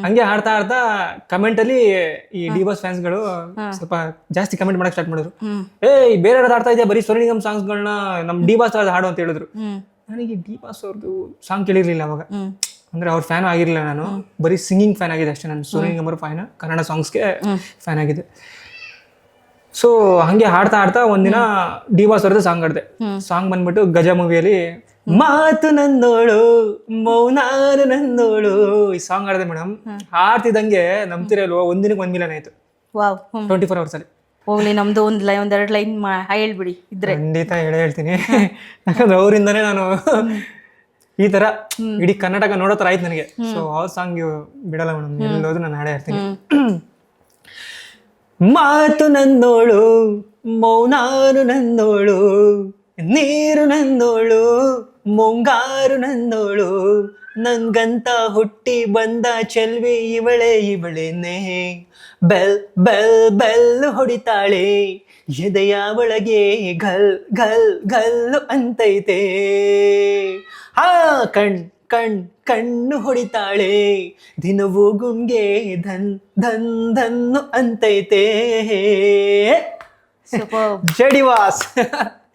ಹಂಗೆ ಹಾಡ್ತಾ ಹಾಡ್ತಾ ಕಮೆಂಟ್ ಅಲ್ಲಿ ಈ ಡಿವಾಸ್ ಫ್ಯಾನ್ಸ್ ಗಳು ಸ್ವಲ್ಪ ಜಾಸ್ತಿ ಕಮೆಂಟ್ ಮಾಡಕ್ ಸ್ಟಾರ್ಟ್ ಮಾಡಿದ್ರು. ಬೇರೆ ಹಾಡ್ತಾ ಇದೆಯಾ, ಬರೀ ಸೋನು ನಿಗಮ್ ಸಾಂಗ್ಸ್ ಗಳನ್ನ ನಮ್ ಡಿವಾಸ್ ಹಾಡು ಅಂತ ಹೇಳಿದ್ರು. ನನಗೆ ಡಿವಾಸ್ ಅವ್ರದ್ದು ಸಾಂಗ್ ಕೇಳಿರ್ಲಿಲ್ಲ ಅವಾಗ, ಅಂದ್ರೆ ಅವ್ರ ಫ್ಯಾನ್ ಆಗಿರ್ಲಿಲ್ಲ. ನಾನು ಬರೀ ಸಿಂಗಿಂಗ್ ಫ್ಯಾನ್ ಆಗಿದೆ ಅಷ್ಟೇ. ನಾನು ಸೋನು ನಿಗಮ್ ಅವ್ರ ಫ್ಯಾನ್, ಕನ್ನಡ ಸಾಂಗ್ಸ್ಗೆ ಫ್ಯಾನ್ ಆಗಿದೆ. ಸೊ ಹಂಗೆ ಹಾಡ್ತಾ ಹಾಡ್ತಾ ಒಂದಿನ ಡಿವಾಸ್ ಅವ್ರದ್ದು ಸಾಂಗ್ ಹಾಡ್ದೆ. ಸಾಂಗ್ ಬಂದ್ಬಿಟ್ಟು ಗಜ ಮೂವಿಯಲ್ಲಿ ಮಾತು ನನ್ನೋಳು ಮೌನಾರು ನನ್ನೋಳು ಈ ಸಾಂಗ್ ಹಾಡ್ದೆ ಮೇಡಮ್. ಹಾಡ್ತಿದ್ದಂಗೆ ನಂಬ್ತಿರಲ್ವ, ಒಂದಿನಕ್ಕೆ 1 ಮಿಲಿಯನ್ ಆಯ್ತು 24 hours ಅಲ್ಲಿ. ಹೋಗ್ಲಿ, ನಮ್ದು ಒಂದೆರಡು ಲೈನ್ ಹೇಳ್ಬಿಡಿ ಇದ್ರೆ. ಖಂಡಿತ ಹೇಳ್ತೀನಿ, ಯಾಕಂದ್ರೆ ಅವರಿಂದಾನೇ ನಾನು ಈ ತರ ಇಡೀ ಕರ್ನಾಟಕ ನೋಡೋ ತರ ಆಯ್ತು ನನಗೆ. ಸೊ ಅವ್ರ ಸಾಂಗ್ ಬಿಡಲ್ಲ ಮೇಡಮ್, ಎಲ್ಲೋದ್ರು ನಾನು ಹಾಡೇ ಇರ್ತೀನಿ. ಮಾತು ನನ್ನೋಳು ಮೌನಾರು ನನ್ನೋಳು, ನೀರು ನನ್ನೋಳು ಮುಂಗಾರು ನನ್ನೋಳು, ನಂಗಂತ ಹುಟ್ಟಿ ಬಂದ ಚೆಲ್ವಿ ಇವಳೇನೆ, ಬೆಲ್ ಬೆಲ್ ಬೆಲ್ ಹೊಡಿತಾಳೆ ಎದೆಯ ಒಳಗೆ ಘಲ್ ಘಲ್ ಘಲ್ಲು ಅಂತೈತೆ, ಹಾ ಕಣ್ಣು ಹೊಡಿತಾಳೆ ದಿನವೂ ಗುಂಗೆ ಧನ್ ಧನ್ ಧನ್ನು ಅಂತೈತೆ. ಜಡಿವಾಸ್.